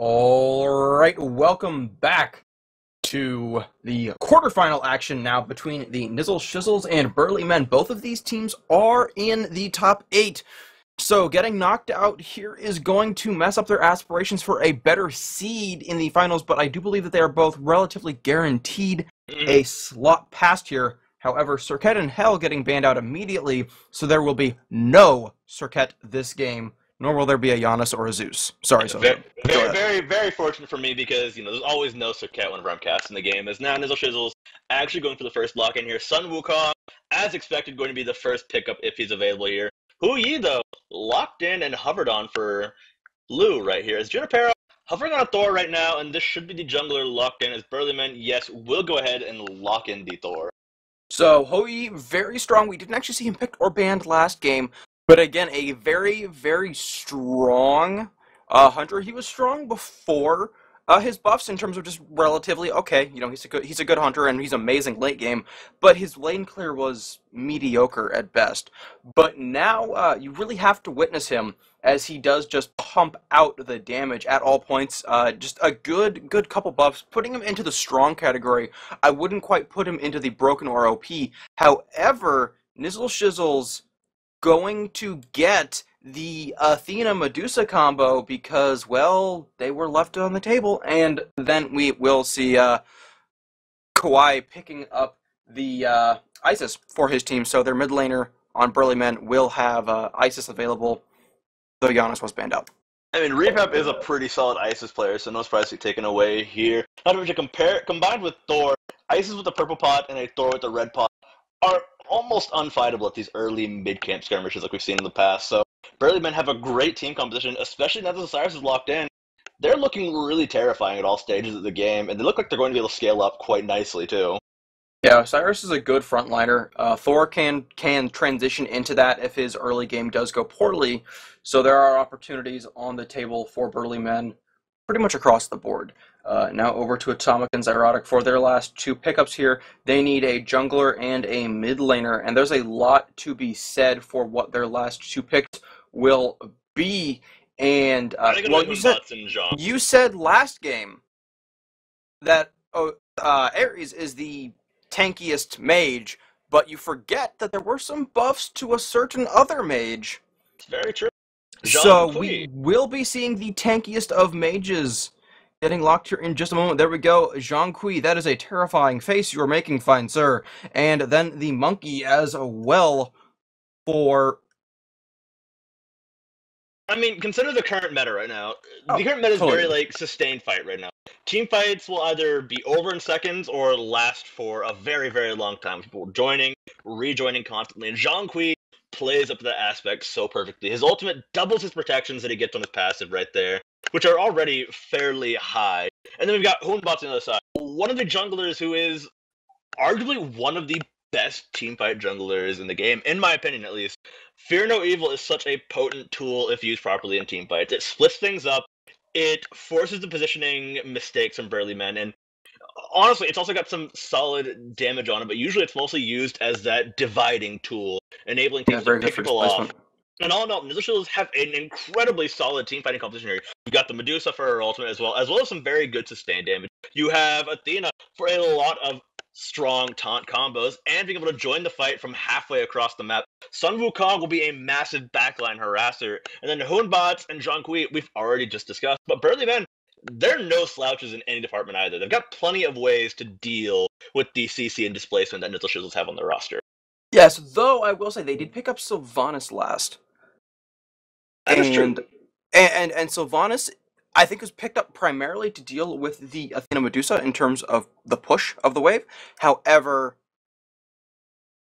Alright, welcome back to the quarterfinal action now between the Nizzle Shizzles and Burly Men. Both of these teams are in the top 8. So getting knocked out here is going to mess up their aspirations for a better seed in the finals, but I do believe that they are both relatively guaranteed a slot past here. However, Circuit and Hell getting banned out immediately, so there will be no Circuit this game, nor will there be a Giannis or a Zeus. Sorry, Very, very fortunate for me because, there's always no Circuit whenever I'm casting the game. As now Nizzle Shizzles actually going for the first block in here. Sun Wukong, as expected, going to be the first pickup if he's available here. Hu Yi, though, locked in and hovered on for Lou right here. As Junipero hovering on a Thor right now, and this should be the jungler locked in. As Burlyman, yes, will go ahead and lock in the Thor. So, Hu Yi, very strong. We didn't actually see him picked or banned last game. But again, a very, very strong hunter. He was strong before his buffs in terms of just relatively okay. He's a good hunter and he's amazing late game. But his lane clear was mediocre at best. But now you really have to witness him as he does just pump out the damage at all points. Just a good couple buffs, putting him into the strong category. I wouldn't quite put him into the broken or OP. However, Nizzle Shizzles going to get the Athena Medusa combo because, well, they were left on the table, and then we will see Kawhi picking up the Isis for his team, so their mid laner on Burly Men will have Isis available, though Giannis was banned out. I mean, Repap is a pretty solid Isis player, so no surprise to be taken away here. Not to mention, combined with Thor, Isis with the purple pot and a Thor with the red pot are almost unfightable at these early mid-camp skirmishes like we've seen in the past. So Burly Men have a great team composition, especially now that Osiris is locked in. They're looking really terrifying at all stages of the game, and they look like they're going to be able to scale up quite nicely, too. Yeah, Osiris is a good frontliner. Thor can transition into that if his early game does go poorly, so there are opportunities on the table for Burly Men pretty much across the board. Now over to Atomic and Zyrotic for their last two pickups here. They need a jungler and a mid laner, and there's a lot to be said for what their last two picks will be. And well, you said last game that Ares is the tankiest mage, but you forget that there were some buffs to a certain other mage. It's very true. So we will be seeing the tankiest of mages getting locked here in just a moment. There we go. Zhang Kui, that is a terrifying face you are making, fine sir. And then the monkey as well for... I mean, consider the current meta right now. The current meta is very, sustained fight right now. Team fights will either be over in seconds or last for a very, very long time. People joining, rejoining constantly. And Zhang Kui plays up to that aspect so perfectly. His ultimate doubles his protections that he gets on his passive right there, which are already fairly high. And then we've got Hoonbots on the other side. One of the junglers who is arguably one of the best teamfight junglers in the game, in my opinion at least. Fear No Evil is such a potent tool if used properly in teamfights. It splits things up, it forces the positioning mistakes from Burly Men, and honestly, it's also got some solid damage on it, but usually it's mostly used as that dividing tool, enabling teams to pick people off. And all in all, Nizzle Shizzles have an incredibly solid team fighting competition here. You've got the Medusa for her ultimate as well as some very good sustained damage. You have Athena for a lot of strong taunt combos, and being able to join the fight from halfway across the map. Sun Wukong will be a massive backline harasser, and then Hoonbots and Zhang Kui we've already just discussed. But Burly Men, they're no slouches in any department either. They've got plenty of ways to deal with the CC and displacement that Nizzle Shizzles have on their roster. Yes, though I will say they did pick up Sylvanas last. That is true. And Sylvanas, I think, was picked up primarily to deal with the Athena Medusa in terms of the push of the wave. However,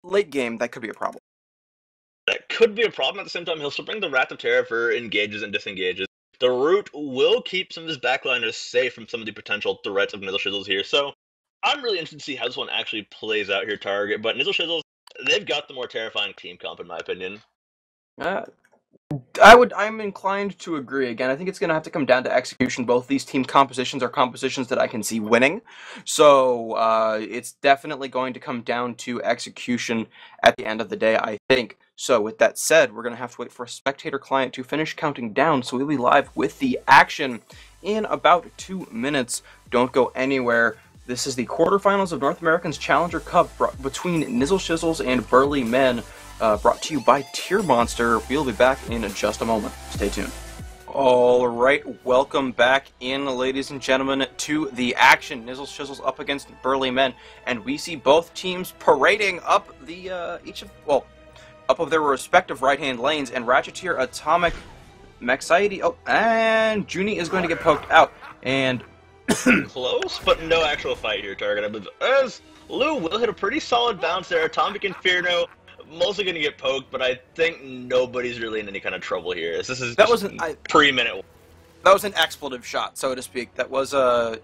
late game, that could be a problem. That could be a problem. At the same time, he'll still bring the Wrath of Terror for engages and disengages. The root will keep some of his backliners safe from some of the potential threats of Nizzle Shizzles here. So I'm really interested to see how this one actually plays out here, Target. But Nizzle Shizzles, they've got the more terrifying team comp, in my opinion. I'm inclined to agree. Again, I think it's going to have to come down to execution. Both these team compositions are compositions that I can see winning. So it's definitely going to come down to execution at the end of the day, I think. So with that said, we're going to have to wait for a spectator client to finish counting down. So we'll be live with the action in about 2 minutes. Don't go anywhere. This is the quarterfinals of North America's Challenger Cup between Nizzle Shizzles and Burly Men, brought to you by Tier Monster. We'll be back in just a moment. Stay tuned. Alright, welcome back in, ladies and gentlemen, to the action. Nizzle Shizzles up against Burly Men, and we see both teams parading up the, up of their respective right-hand lanes, and Ratcheteer, Atomic, Maxiety, and Junie is going to get poked out, and... Close, but no actual fight here, Target. As Lou will hit a pretty solid bounce there, Atomic Inferno mostly going to get poked, but I think nobody's really in any kind of trouble here. This is pre-minute. That was an expletive shot, so to speak. That was a,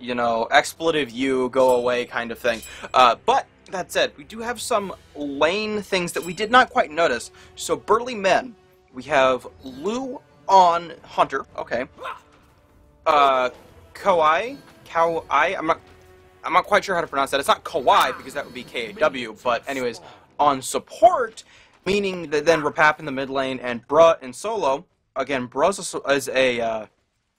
expletive you, go away kind of thing. But, that said, we do have some lane things that we did not quite notice. So, Burly Men, we have Lou on Hunter, okay. Kawai, I'm not quite sure how to pronounce that. It's not Kawai, because that would be K-A-W, but anyways, on support, meaning that then Rapap in the mid lane, and Bruh in solo. Again, Bruh is a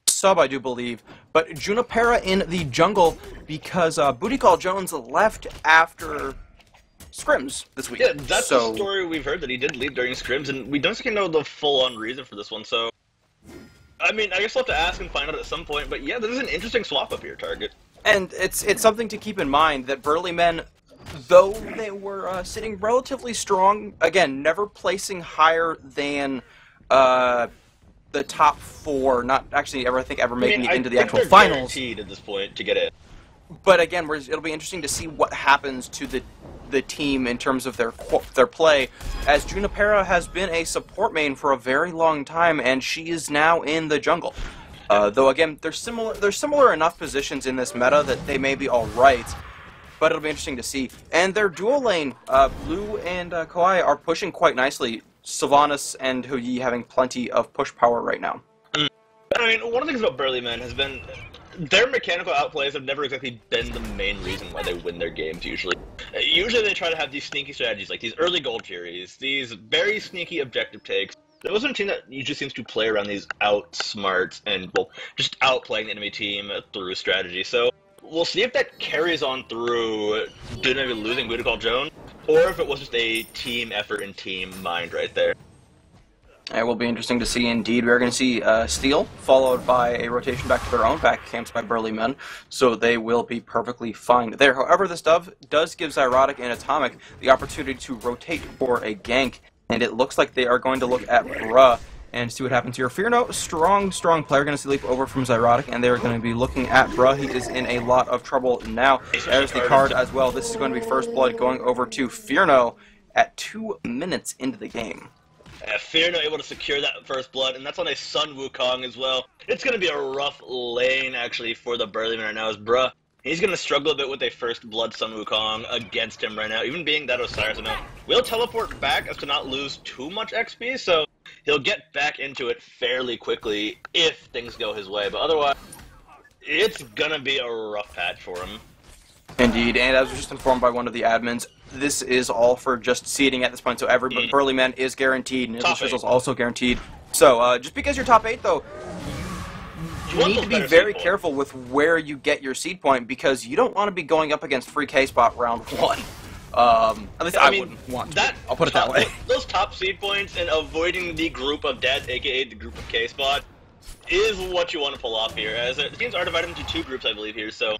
sub, I do believe, but Junipera in the jungle, because Booty Call Jones left after scrims this week. Yeah, that's the story we've heard, that he did leave during scrims, and we don't know the full-on reason for this one, so... I mean, I guess we'll have to ask and find out at some point, but yeah, this is an interesting swap-up here, Target. And it's something to keep in mind that Burly Men, though they were sitting relatively strong, again, never placing higher than the top 4, not actually ever, I think, ever making it into the actual finals. Guaranteed at this point to get in. But again, it'll be interesting to see what happens to the team in terms of their play, as Junipera has been a support main for a very long time, and she is now in the jungle. Though again, there's similar enough positions in this meta that they may be all right, but it'll be interesting to see. And their dual lane, Lou and Kawhi, are pushing quite nicely. Sylvanas and Huyi having plenty of push power right now. I mean, one of the things about Burly Men has been their mechanical outplays have never exactly been the main reason why they win their games, usually. Usually they try to have these sneaky strategies, like these early gold carries, these very sneaky objective takes. There wasn't a team that usually seems to play around these outsmarts and, well, just outplaying the enemy team through strategy. So we'll see if that carries on through maybe losing Booty Call Jones, or if it was just a team effort and team mind right there. It will be interesting to see, indeed. We're going to see Steel, followed by a rotation back to their own back camps by Burly Men, so they will be perfectly fine there. However, this does give Zyrotic and Atomic the opportunity to rotate for a gank, and it looks like they are going to look at Bruh and see what happens here. Fearno, strong player, going to see leap over from Zyrotic, and they're going to be looking at Bruh. He is in a lot of trouble now. There's the card as well. This is going to be First Blood going over to Fearno at 2 minutes into the game. Fearno able to secure that First Blood, and that's on a Sun Wukong as well. It's going to be a rough lane, actually, for the Burly Man right now, as Bruh, he's going to struggle a bit with a First Blood Sun Wukong against him right now, even being that Osiris will teleport back as to not lose too much XP, so he'll get back into it fairly quickly if things go his way, but otherwise, it's going to be a rough patch for him. Indeed, and as was just informed by one of the admins, this is all for just seeding at this point, so every Burly Man is guaranteed, and Nizzle Shizzle's also guaranteed. So, just because you're top 8, though, you need to be very careful with where you get your seed point, because you don't want to be going up against free K-Spot round 1. At least I wouldn't want to. I'll put it that way. Those top seed points and avoiding the group of dead, aka the group of K-Spot, is what you want to pull off here, as the teams are divided into 2 groups, I believe, here, so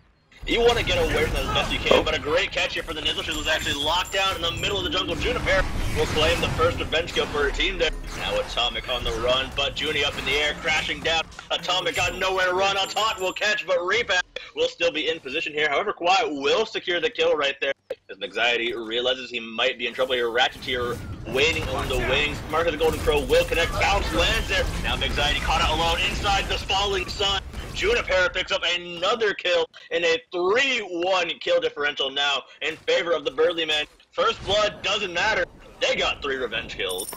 you want to get away from that as best you can, but a great catch here for the Nizzle Shizzle is actually locked down in the middle of the jungle. Juniper will claim the first revenge kill for her team there. Now Atomic on the run, but Junie up in the air, crashing down. Atomic got nowhere to run. Taunt will catch, but Repack will still be in position here. However, Quiet will secure the kill right there, as Anxiety realizes he might be in trouble here. Ratcheteer waiting on the wings. Mark of the Golden Crow will connect. Bounce lands there. Now Anxiety caught out alone inside the falling sun. Junipera picks up another kill in a 3-1 kill differential now in favor of the Burly Men. First Blood doesn't matter. They got 3 revenge kills.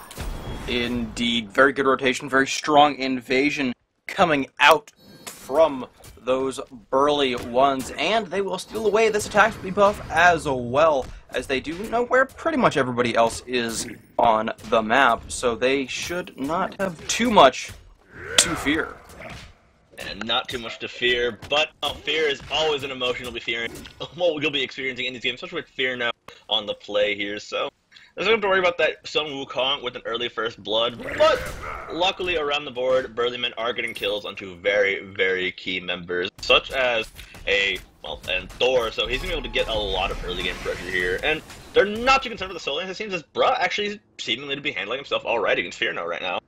Indeed. Very good rotation. Very strong invasion coming out from those Burly ones. And they will steal away this attack speed buff as well, as they do know where pretty much everybody else is on the map. So they should not have too much to fear. And not too much to fear, but fear is always an emotion you'll be experiencing in these games, especially with Fear now on the play here. So there's nothing to worry about that Sun Wukong with an early first blood, but luckily around the board, Burlymen are getting kills onto very, very key members, such as and Thor, so he's going to be able to get a lot of early game pressure here, and they're not too concerned with the solo lanes. It seems as Bruh actually seemingly to be handling himself alright against Fear now right now.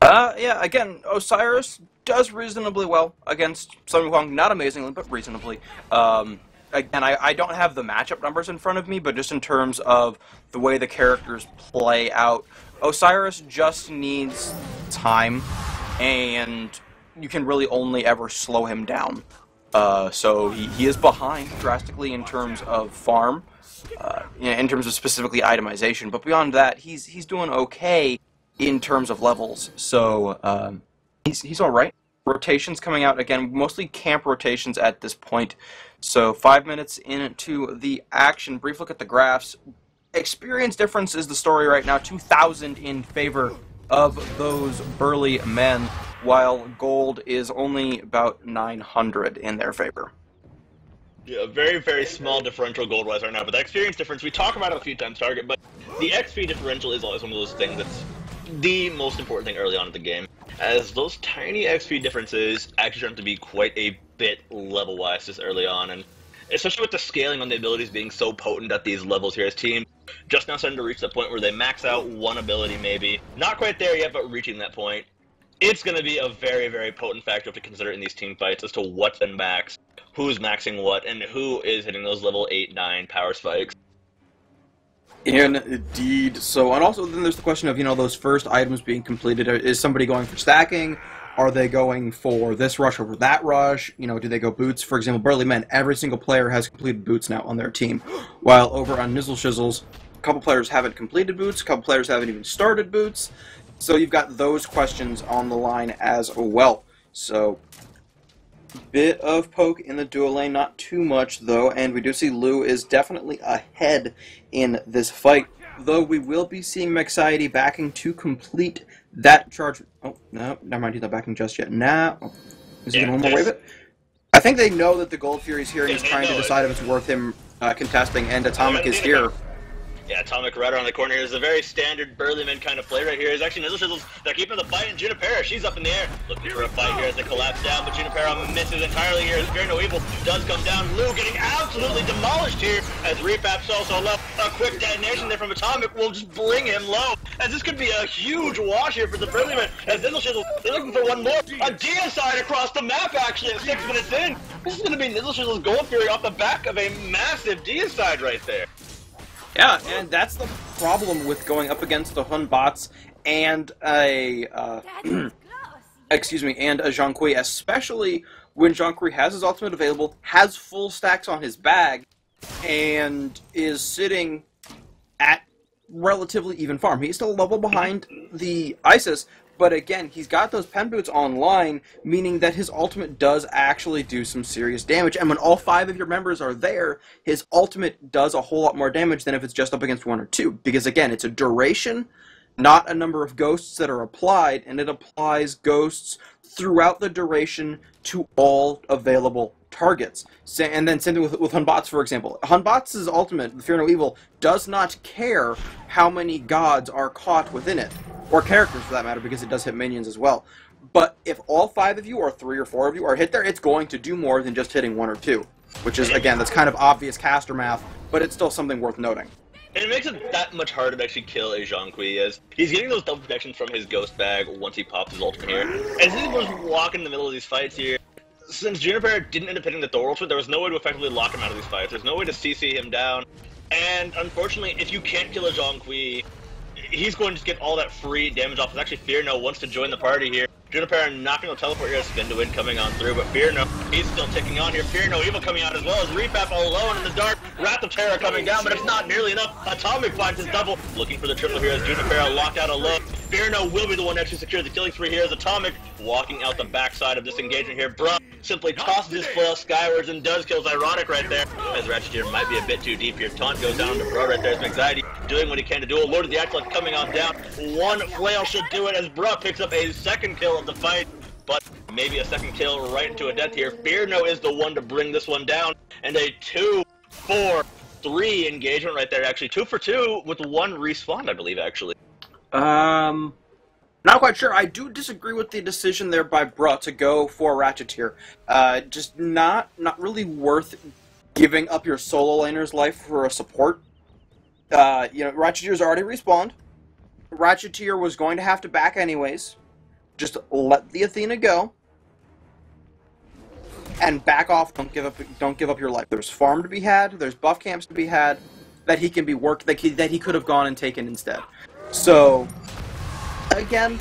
Yeah, again, Osiris does reasonably well against Sun Wukong. Not amazingly, but reasonably. Again, I don't have the matchup numbers in front of me, but just in terms of the way the characters play out, Osiris just needs time, and you can really only ever slow him down. So he is behind drastically in terms of farm, in terms of specifically itemization, but beyond that, he's doing okay in terms of levels, so he's all right. Rotations coming out, again, mostly camp rotations at this point. So 5 minutes into the action, brief look at the graphs. Experience difference is the story right now, 2,000 in favor of those burly men, while gold is only about 900 in their favor. Yeah, very, very small differential gold-wise right now, but that experience difference, we talk about it a few times, Target, but the XP differential is always one of those things that's the most important thing early on in the game, as those tiny XP differences actually turn to be quite a bit level-wise just early on, and especially with the scaling on the abilities being so potent at these levels here as teams, just now starting to reach the point where they max out one ability maybe. Not quite there yet, but reaching that point. It's going to be a very, very potent factor to consider in these team fights as to what's in max, who's maxing what, and who is hitting those level 8, 9 power spikes. Indeed. So, and also then there's the question of, those first items being completed. Is somebody going for stacking? Are they going for this rush over that rush? Do they go boots? For example, Burly Men, every single player has completed boots now on their team. While over on Nizzle Shizzles, a couple players haven't completed boots, a couple players haven't even started boots. So you've got those questions on the line as well. So, bit of poke in the dual lane, not too much though, and we do see Lou is definitely ahead in this fight, though we will be seeing Mexiety backing to complete that charge. Oh, no, never mind, he's not backing just yet. Now, is he going to one more wave it? I think they know that the Gold Fury is here and he's trying to decide if it's worth him contesting, and Atomic is here. Yeah, Atomic right around the corner here is a very standard Burlyman kind of play right here. Is actually Nizzle Shizzles, they're keeping the fight, and Junipera, she's up in the air. Looking for a fight here as they collapse down, but Junipera misses entirely here as Fear No Evil does come down. Lou getting absolutely demolished here as Refap's also left. A quick detonation there from Atomic will just bring him low, as this could be a huge wash here for the Burlyman, as Nizzle Shizzles, they're looking for one more. A deicide across the map actually at 6 minutes in. This is going to be Nizzle Shizzles' Gold Fury off the back of a massive deicide right there. Yeah, and that's the problem with going up against the Hun bots and a and a Zhonghui, especially when Zhonghui has his ultimate available, has full stacks on his bag, and is sitting at relatively even farm. He's still a level behind the Isis, but again, he's got those pen boots online, meaning that his ultimate does actually do some serious damage. And when all 5 of your members are there, his ultimate does a whole lot more damage than if it's just up against 1 or 2. Because again, it's a duration, not a number of ghosts that are applied, and it applies ghosts throughout the duration to all available targets. And then same thing with Hunbots, for example. Hunbots' ultimate, the Fear No Evil, does not care how many gods are caught within it. Or characters, for that matter, because it does hit minions as well. But if all 5 of you, or 3 or 4 of you, are hit there, it's going to do more than just hitting 1 or 2. Which is, again, that's kind of obvious caster math, but it's still something worth noting. And it makes it that much harder to actually kill a Zhonghui, as he's getting those double protections from his ghost bag once he pops his ultimate here. As he was walking in the middle of these fights here, since Juniper didn't end up hitting the Thor ultimate, there was no way to effectively lock him out of these fights. There's no way to CC him down. And unfortunately, if you can't kill a Zhonghui, he's going to just get all that free damage off. It's actually Fear No wants to join the party here. Juniper not going to teleport here, spin to win coming on through, but Fear No, he's still ticking on here. Fear No Evil coming out as well as Refap alone in the dark. Wrath of Terror coming down, but it's not nearly enough. Atomic finds his double, looking for the triple here as Juniper locked out alone. Fear No will be the one to actually secure the killing spree here as Atomic walking out the backside of this engagement here. Bruh simply tosses his flail skywards and does kills Ironic right there, as Ratchet here might be a bit too deep here. Taunt goes down to Bruh right there as Anxiety doing what he can to do it. Lord of the Acolyte coming on down. One flail should do it as Bruh picks up a second kill of the fight. but maybe a second kill right into a death here. Fearno is the one to bring this one down, and a 2-4-3 engagement right there, actually. 2 for 2 with 1 respawn, I believe, actually. Not quite sure. I do disagree with the decision there by Bruh to go for Ratcheteer. Just not really worth giving up your solo laner's life for a support. Ratcheteer's already respawned. Ratcheteer was going to have to back anyways. Just let the Athena go. And back off. Don't give up your life. There's farm to be had. There's buff camps to be had that he can be worked that he could have gone and taken instead. So again,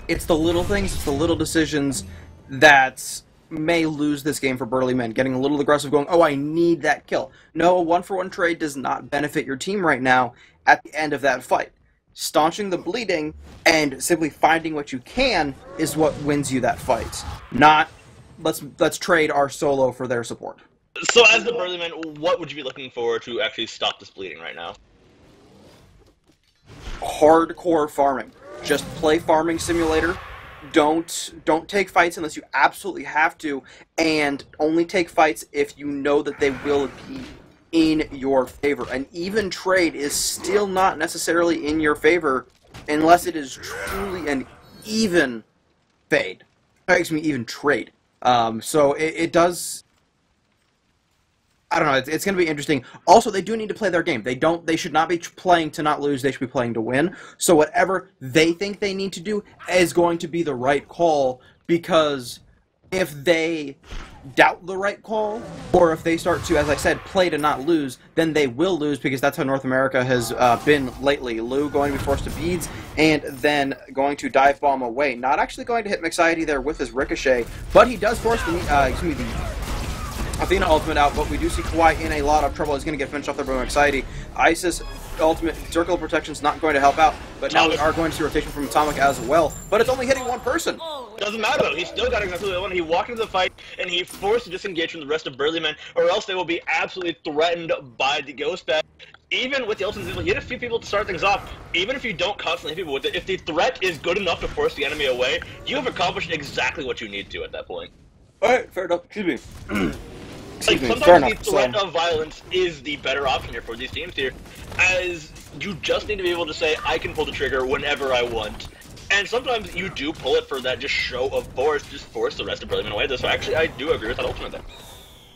it's the little things, it's the little decisions that may lose this game for Burly Men. Getting a little aggressive, going, oh, I need that kill. No, a 1-for-1 trade does not benefit your team right now at the end of that fight. Staunching the bleeding and simply finding what you can is what wins you that fight. Not, let's trade our solo for their support. So as the Burly Men, what would you be looking for to actually stop this bleeding right now? Hardcore farming. Just play Farming Simulator. Don't take fights unless you absolutely have to, and only take fights if you know that they will be in your favor. An even trade is still not necessarily in your favor unless it is truly an even fade. Even trade. So it does. I don't know. It's going to be interesting. Also, they do need to play their game. They should not be playing to not lose. They should be playing to win. So whatever they think they need to do is going to be the right call, because if they doubt the right call, or if they start to, as I said, play to not lose, then they will lose, because that's how North America has been lately. Lou going to be forced to beads, and then going to dive bomb away. Not actually going to hit Mixiety there with his ricochet, but he does force the Athena ultimate out, but we do see Kawhi in a lot of trouble. He's going to get finished off there by Mixiety. Isis ultimate circle of protection is not going to help out, but now we are going to see rotation from Atomic as well, but it's only hitting one person. Doesn't matter though, he's still got exactly what he wanted. He walked into the fight and he forced to disengage from the rest of Burly Men, or else they will be absolutely threatened by the Ghost Bat. Even with the ultimate, he hit a few people to start things off. Even if you don't constantly hit people with it, if the threat is good enough to force the enemy away, you have accomplished exactly what you need to at that point. Alright, fair enough. Excuse me. Sometimes the threat of violence is the better option here for these teams here, as you just need to be able to say, I can pull the trigger whenever I want. And sometimes you do pull it for that just show of force, just force the rest of Burly Men away. So actually, I do agree with that ultimate there.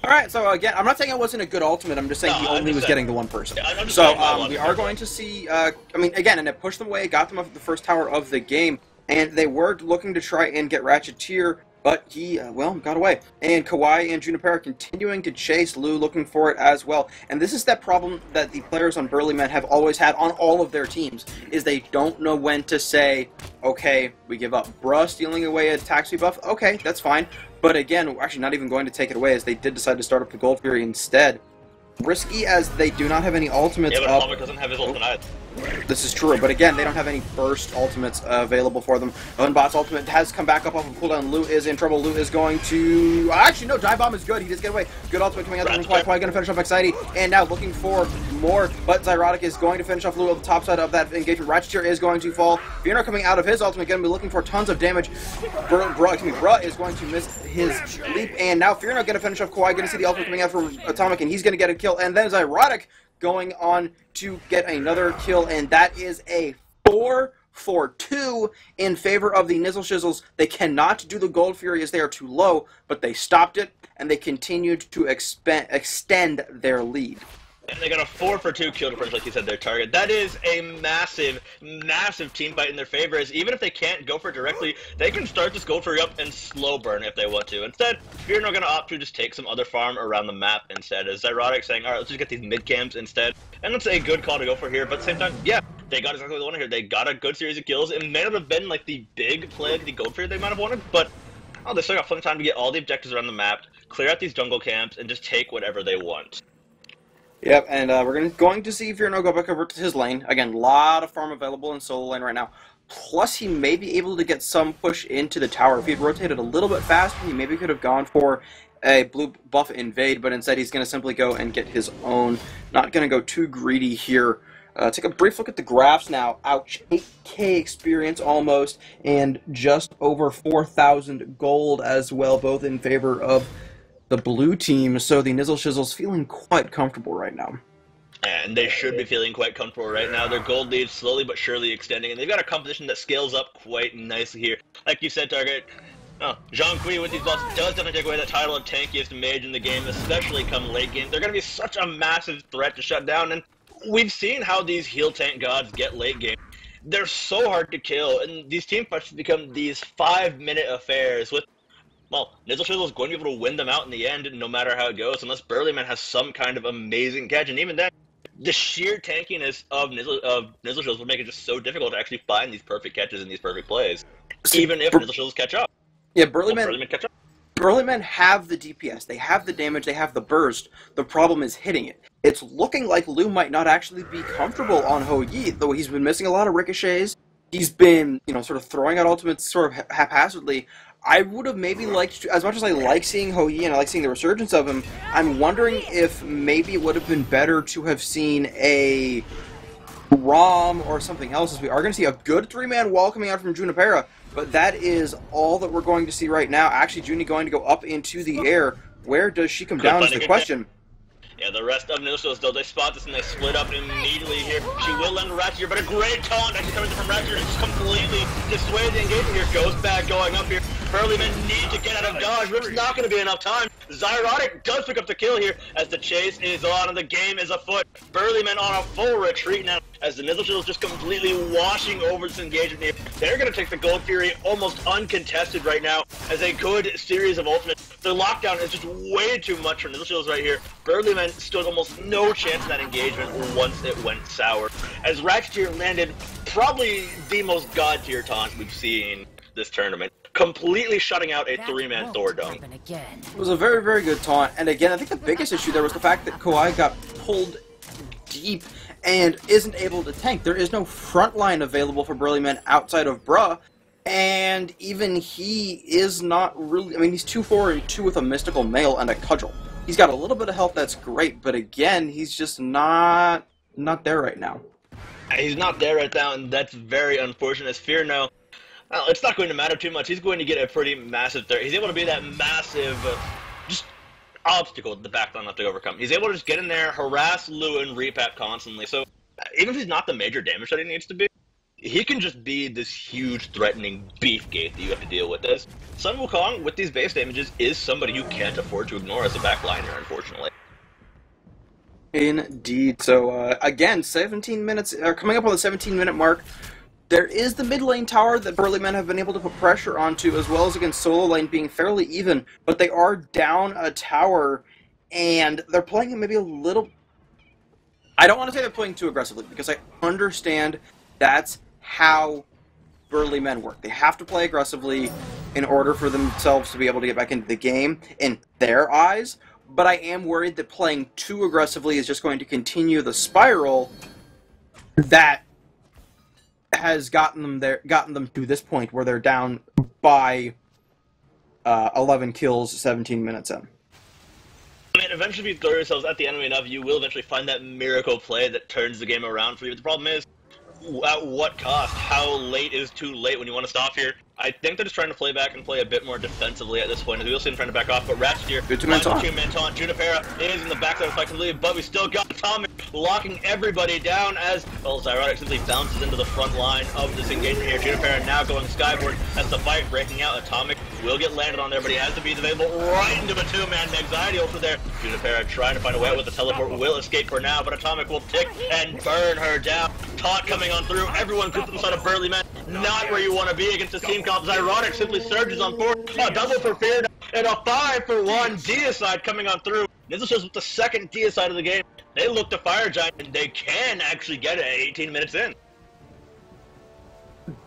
Alright, so again, I'm not saying it wasn't a good ultimate, I'm just saying he only was getting the one person. Yeah, so we are going to see, again, and it pushed them away, got them up at the first tower of the game, and they were looking to try and get Ratcheteer, but he, got away. And Kawhi and Junipero continuing to chase Lou, looking for it as well. And this is that problem that the players on Burly Men have always had on all of their teams, is they don't know when to say, okay, we give up. Bruh stealing away a taxi buff, okay, that's fine. But again, we're actually not even going to take it away, as they did decide to start up the Gold Fury instead. Risky, as they do not have any ultimates up. Yeah, but Atomic doesn't have his ultimate either. This is true, but again, they don't have any burst ultimates available for them. Unbot's ultimate has come back up off of cooldown. Lou is in trouble. Lou is going to... Actually, no, dive bomb is good. He does get away. Good ultimate coming out from Kawhi. Kawhi going to finish off Anxiety, and now looking for more, but Zyrotic is going to finish off Lou on the top side of that engagement. Ratcheteer is going to fall. Fiona coming out of his ultimate, going to be looking for tons of damage. Bruh is going to miss his leap, and now Fiona going to finish off Kawhi. Going to see the ultimate coming out from Atomic, and he's going to get a kill, and then Zyrotic going on to get another kill, and that is a 4-for-2 in favor of the Nizzle Shizzles. They cannot do the Gold Fury as they are too low, but they stopped it, and they continued to extend their lead. And they got a 4-for-2 kill difference, like you said, their target. That is a massive, massive team fight in their favor, as even if they can't go for it directly, they can start this Gold Fury up and slow burn if they want to. Instead, you're not going to opt to just take some other farm around the map instead, as Zyrotic saying, alright, let's just get these mid-camps instead. And that's a good call to go for here, but at the same time, yeah, they got exactly what they wanted here. They got a good series of kills. It may not have been like the big play, the Gold Fury they might have wanted, but they still got plenty of time to get all the objectives around the map, clear out these jungle camps, and just take whatever they want. Yep, and we're going to see Fearno go back over to his lane. Again, a lot of farm available in solo lane right now. Plus, he may be able to get some push into the tower. If he had rotated a little bit faster, he maybe could have gone for a blue buff invade, but instead he's going to simply go and get his own. Not going to go too greedy here. Take a brief look at the graphs now. Ouch, 8K experience almost, and just over 4,000 gold as well, both in favor of the blue team. So the Nizzle Shizzle's feeling quite comfortable right now. And they should be feeling quite comfortable right now. Their gold lead slowly but surely extending, and they've got a composition that scales up quite nicely here. Like you said, Target, Jean Kui with these buffs does definitely take away that title of tankiest mage in the game, especially come late game. They're going to be such a massive threat to shut down, and we've seen how these heal tank gods get late game. They're so hard to kill, and these team fights become these 5-minute affairs with, well, Nizzle Shizzle is going to be able to win them out in the end, no matter how it goes, unless Burlyman has some kind of amazing catch, and even then, the sheer tankiness of Nizzle Shizzle will make it just so difficult to actually find these perfect catches and these perfect plays, even if Nizzle Shizzles catch up. Yeah, Burlymen have the DPS, they have the damage, they have the burst. The problem is hitting it. It's looking like Liu might not actually be comfortable on Hou Yi, though he's been missing a lot of ricochets. He's been, sort of throwing out ultimates sort of haphazardly. I would have maybe liked to, as much as I like seeing Hou Yi and I like seeing the resurgence of him, I'm wondering if maybe it would have been better to have seen a ROM or something else, as we are going to see a good 3-man wall coming out from Junipera, but that is all that we're going to see right now. Actually, Junie going to go up into the air. Where does she come down is the question. Yeah, the rest of Nizzle though, they spot this and they split up immediately here. She will land Ratchet here, but a great taunt actually coming from Ratchet, just completely dissuade the engagement here. Goes back, going up here. Burlyman need to get out of dodge, but it's not going to be enough time. Zyrotic does pick up the kill here as the chase is on and the game is afoot. Burlyman on a full retreat now as the Nizzle Shizzle is just completely washing over this engagement here. They're going to take the Gold Fury almost uncontested right now as a good series of ultimates. The lockdown is just way too much for Nizzle Shizzle right here. Burlyman stood almost no chance in that engagement once it went sour. As Ratchet landed probably the most god tier taunt we've seen this tournament, completely shutting out a 3-man Thor Dome. It was a very, very good taunt, and again, I think the biggest issue there was the fact that Kawhi got pulled deep and isn't able to tank. There is no front line available for Burlyman outside of Bruh, and even he is not really, he's 2-4 and 2 with a mystical mail and a cudgel. He's got a little bit of health, that's great, but again, he's just not there right now. He's not there right now, and that's very unfortunate. As Fear now, well, it's not going to matter too much. He's going to get a pretty massive threat. He's able to be that massive, just obstacle the backline left to overcome. He's able to just get in there, harass Liu and Repat constantly. So even if he's not the major damage that he needs to be, he can just be this huge threatening beefgate that you have to deal with. As Sun Wukong, with these base damages, is somebody you can't afford to ignore as a backliner, unfortunately. Indeed. So, again, 17 minutes, coming up on the 17-minute mark. There is the mid lane tower that Burlymen have been able to put pressure onto, as well as against solo lane being fairly even, but they are down a tower, and they're playing it maybe a little... I don't want to say they're playing too aggressively, because I understand that's how Burlymen work. They have to play aggressively in order for themselves to be able to get back into the game, in their eyes, but I am worried that playing too aggressively is just going to continue the spiral that has gotten them to this point where they're down by 11 kills 17 minutes in. Eventually if you throw yourselves at the enemy enough, you will eventually find that miracle play that turns the game around for you. But the problem is, at what cost? How late is too late when you want to stop here? I think they're just trying to play back and play a bit more defensively at this point. We will see them trying to back off, but Ratchet here, good two-man taunt. Junipera is in the backside of the fight completely, but we still got Atomic locking everybody down as, well, Zyrotic simply bounces into the front line of this engagement here. Junipera now going skyward as the fight breaking out. Atomic will get landed on there, but he has to be available right into a 2-man anxiety over there. Junipera trying to find a way out with the teleport, will escape for now, but Atomic will tick and burn her down. Taunt coming on through, everyone groups inside of Burlymen, not where you want to be against this team comp. Zyrotic simply surges on forward, a double for Fear, and a 5-for-1 deicide coming on through. This is just with the second deicide of the game. They look to Fire Giant, and they can actually get it 18 minutes in.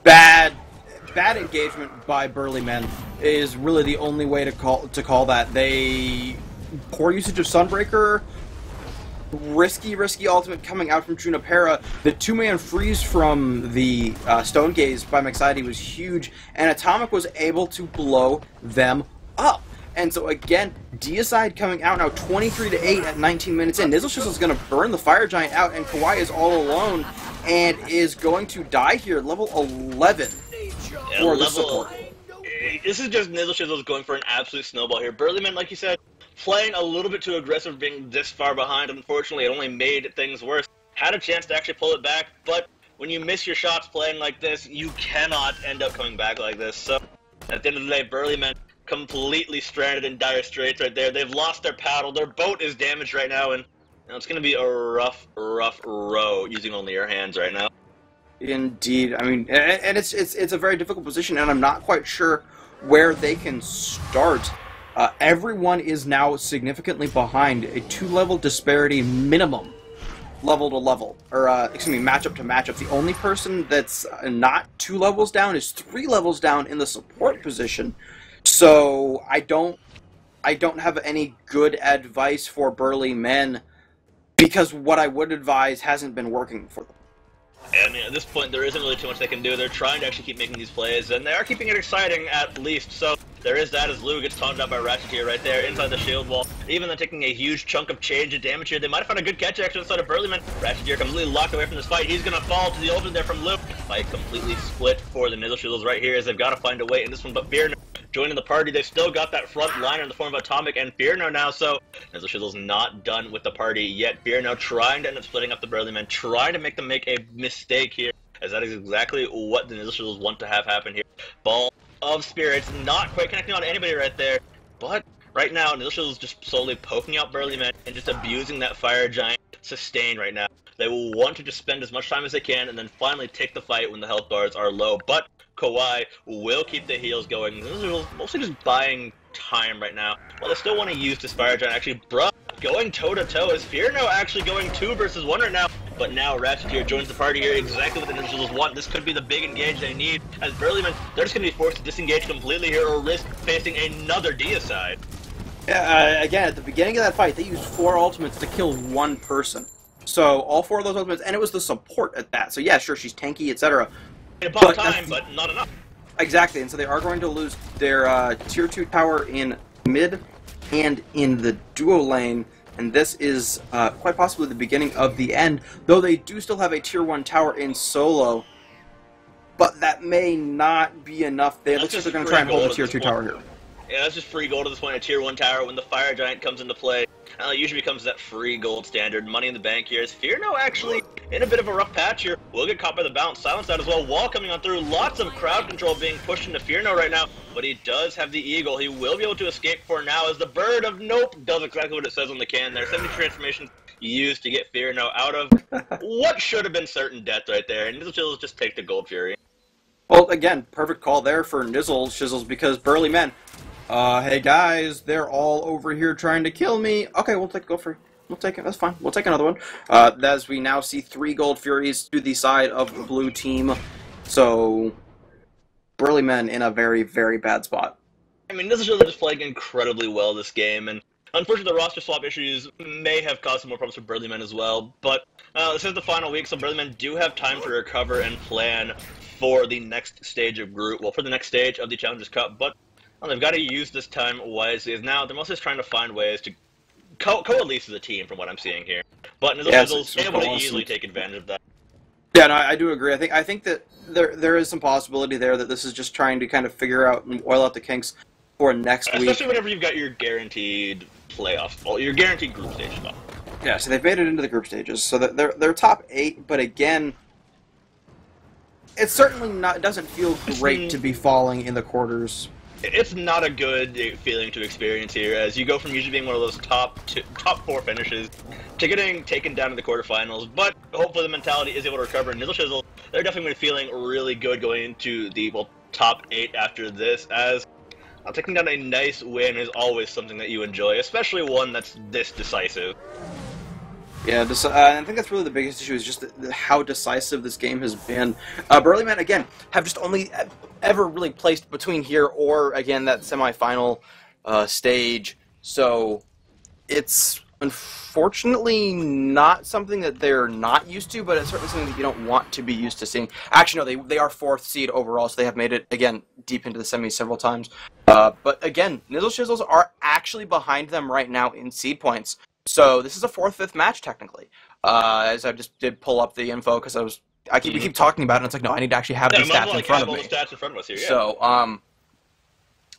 Bad engagement by Burlymen is really the only way to call that. They poor usage of Sunbreaker, risky ultimate coming out from Junipera. The 2-man freeze from the Stone Gaze by Maxiety was huge, and Atomic was able to blow them up. And so again, Deicide coming out now 23-8 at 19 minutes in. Nizzle is going to burn the Fire Giant out, and Kawhi is all alone and is going to die here, level 11 for the support. This is just Nizzle going for an absolute snowball here. Burlyman, like you said, playing a little bit too aggressive, being this far behind. Unfortunately, it only made things worse. Had a chance to actually pull it back, but when you miss your shots playing like this, you cannot end up coming back like this. So, at the end of the day, Burlyman completely stranded in dire straits right there. They've lost their paddle. Their boat is damaged right now, and it's going to be a rough row using only your hands right now. Indeed. I mean, and it's a very difficult position, and I'm not quite sure where they can start. Everyone is now significantly behind, a 2-level disparity minimum, level to level, or excuse me, matchup to matchup. The only person that's not 2 levels down is 3 levels down in the support position. So I don't have any good advice for Burly Men, because what I would advise hasn't been working for them. And at this point, there isn't really too much they can do. They're trying to actually keep making these plays, and they are keeping it exciting at least. So there is that as Lou gets taunted out by Ratchet here right there inside the shield wall. Even then taking a huge chunk of change and damage here. They might have found a good catch actually inside of Burlyman. Ratchet here completely locked away from this fight. He's going to fall to the ultimate there from Lou. Fight completely split for the Nizzle Shizzles right here as they've got to find a way in this one. But Fear joining the party. They've still got that front liner in the form of Atomic and Fearno now, so Nizzle Shizzle's not done with the party yet. Fearno trying to end up splitting up the Burlymen, trying to make them make a mistake here, as that is exactly what the Nizzle Shizzles want to have happen here. Ball of Spirits, not quite connecting on anybody right there, but right now Nizzle Shizzle's just slowly poking out Burlymen and just abusing that Fire Giant sustain right now. They will want to just spend as much time as they can and then finally take the fight when the health bars are low, but Kawhi will keep the heals going. Nizzle mostly just buying time right now. Well, they still want to use this Fire Giant. Actually, bruh, going toe-to-toe. Is Fearno actually going 2 versus 1 right now? But now Ratchet here joins the party here, exactly what the Nizzle Shizzles want. This could be the big engage they need. As Burlyman, they're just going to be forced to disengage completely here or risk facing another Deicide. Again, at the beginning of that fight, they used 4 ultimates to kill 1 person. So, all 4 of those ultimates, and it was the support at that. So yeah, sure, she's tanky, etc. But time, but not enough. Exactly, and so they are going to lose their Tier 2 tower in mid and in the duo lane, and this is quite possibly the beginning of the end, though they do still have a Tier 1 tower in solo, but that may not be enough. It looks like they're going to try and hold the Tier 2 tower here. Yeah, that's just free gold at this point, a Tier 1 tower. When the Fire Giant comes into play, it usually becomes that free gold standard. Money in the bank here. Is Fearno actually in a bit of a rough patch here? Will get caught by the bounce. Silence out as well. Wall coming on through. Lots of crowd control being pushed into Fearno right now. But he does have the Eagle. He will be able to escape for now as the Bird of Nope does exactly what it says on the can there. 70 transformations used to get Fearno out of what should have been certain death right there. And Nizzle Shizzles just take the Gold Fury. Well, again, perfect call there for Nizzle Shizzles because Burly Men, hey guys, they're all over here trying to kill me. Okay, we'll take Gold Fury. We'll take it. That's fine. We'll take another one. As we now see 3 Gold Furies to the side of the blue team. So, Burly Men in a very, very bad spot. I mean, Nizzle Shizzles just playing incredibly well this game, and unfortunately the roster swap issues may have caused some more problems for Burly Men as well, but this is the final week, so Burly Men do have time to recover and plan for the next stage of group, well, for the next stage of the Challengers Cup, but they've got to use this time wisely, as now they're mostly just trying to find ways to coalesce as a team from what I'm seeing here. But Nizzle Shizzles able to easily take advantage of that. Yeah, no, I do agree. I think that there is some possibility there that this is just trying to kind of figure out and oil out the kinks for next week. Especially whenever you've got your guaranteed playoff, well, your guaranteed group stage spot. Yeah, so they've made it into the group stages. So they're top 8, but again, it's certainly not. It doesn't feel great to be falling in the quarters. It's not a good feeling to experience here, as you go from usually being one of those top 4 finishes to getting taken down to the quarterfinals, but hopefully the mentality is able to recover. And Nizzle Shizzle, they're definitely going to be feeling really good going into the top 8 after this, as taking down a nice win is always something that you enjoy, especially one that's this decisive. Yeah, I think that's really the biggest issue, is just how decisive this game has been. Burly Men, again, have just only ever really placed between here or, again, that semifinal stage. So it's unfortunately not something that they're not used to, but it's certainly something that you don't want to be used to seeing. Actually, no, they are 4th seed overall, so they have made it, again, deep into the semis several times. But again, Nizzle Shizzles are actually behind them right now in seed points. So this is a 4th-5th match technically. As I just did pull up the info because we keep talking about it. And it's like, no, I need to actually have these stats in front of me. The stats in front of us here. Yeah. So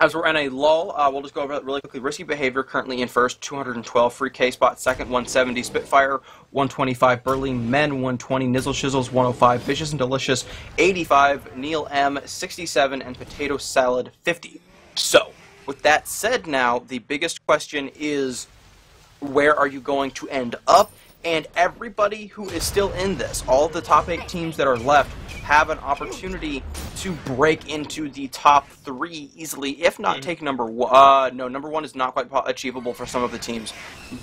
as we're in a lull, we'll just go over it really quickly. Risky Behavior currently in first, 212. Free K Spot second, 170. Spitfire, 125. Burly Men, 120. Nizzle Shizzles, 105. Vicious and Delicious, 85. Neil M, 67. And Potato Salad, 50. So, with that said now, the biggest question is, where are you going to end up? And everybody who is still in this, all the top 8 teams that are left, have an opportunity to break into the top 3 easily, if not take number 1. No, number 1 is not quite achievable for some of the teams,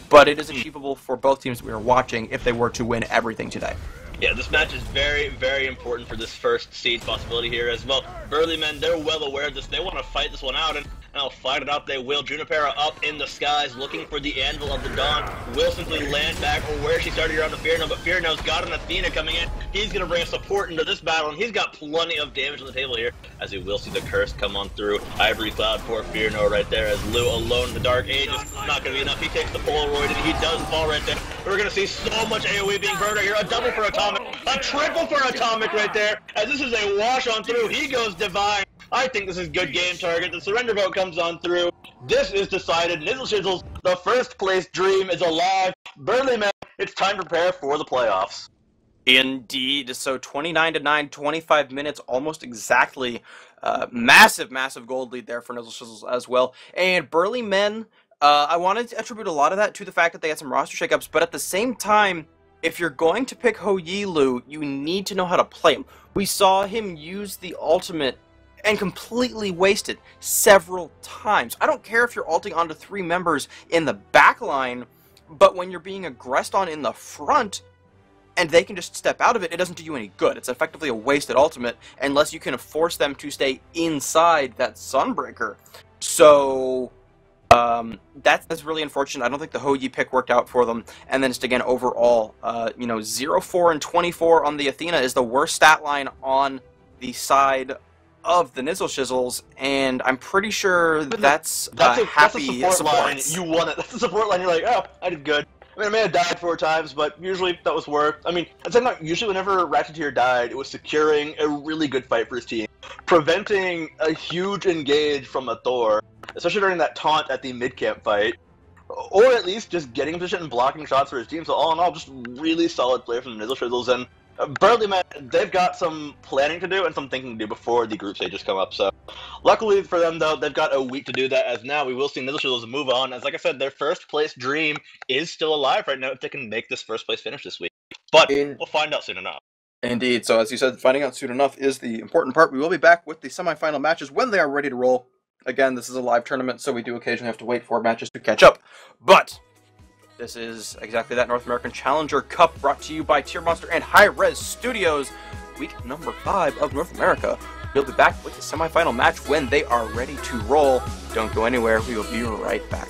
but it is achievable for both teams that we are watching if they were to win everything today. Yeah, this match is very, very important for this first seed possibility here as well. Burly Men, they're well aware of this. They want to fight this one out, and I'll fight it out. They will. Junipera up in the skies, looking for the Anvil of the Dawn. Will simply land back or where she started here on the Fearno, but Fearno's got an Athena coming in. He's going to bring support into this battle, and he's got plenty of damage on the table here, as we will see the curse come on through. Ivory Cloud for Fearno right there, as Lou alone in the Dark Ages. Not going to be enough. He takes the Polaroid, and he does fall right there. We're going to see so much AoE being burned right here. A double for Atomic, a triple for Atomic right there, as this is a wash on through. He goes Divine. I think this is good game target. The surrender vote comes on through. This is decided. Nizzle Shizzles, the first place dream is alive. Burly Men, it's time to prepare for the playoffs. Indeed. So 29-9, 25 minutes, almost exactly. Massive gold lead there for Nizzle Shizzles as well. And Burly Men, I wanted to attribute a lot of that to the fact that they had some roster shakeups, but at the same time, if you're going to pick Ho Yi Lu, you need to know how to play him. We saw him use the ultimate and completely wasted several times. I don't care if you're ulting onto 3 members in the back line, but when you're being aggressed on in the front, and they can just step out of it, it doesn't do you any good. It's effectively a wasted ultimate, unless you can force them to stay inside that Sunbreaker. So, that's really unfortunate. I don't think the Ho Yi pick worked out for them. And then just again, overall, 0-4 and 24 on the Athena is the worst stat line on the side of the Nizzle Shizzles, and I'm pretty sure that's a happy support line. You won it. That's a support line. You're like, oh, I did good. I mean, I may have died 4 times, but usually that was worth. I mean, I'd say not usually. Whenever Ratcheteer died, it was securing a really good fight for his team, preventing a huge engage from a Thor, especially during that taunt at the mid-camp fight, or at least just getting position and blocking shots for his team. So all in all, just really solid play from the Nizzle Shizzles, and Burly Men, they've got some planning to do and some thinking to do before the group stages come up. So, luckily for them, though, they've got a week to do that, as now we will see Nizzle Shizzles move on. As like I said, their first place dream is still alive right now if they can make this first place finish this week. But we'll find out soon enough. Indeed. So, as you said, finding out soon enough is the important part. We will be back with the semifinal matches when they are ready to roll. Again, this is a live tournament, so we do occasionally have to wait for matches to catch up. But this is exactly that North American Challenger Cup, brought to you by Tier Monster and hi-rez Studios, week number 5 of North America. We'll be back with the semifinal match when they are ready to roll. Don't go anywhere. We will be right back.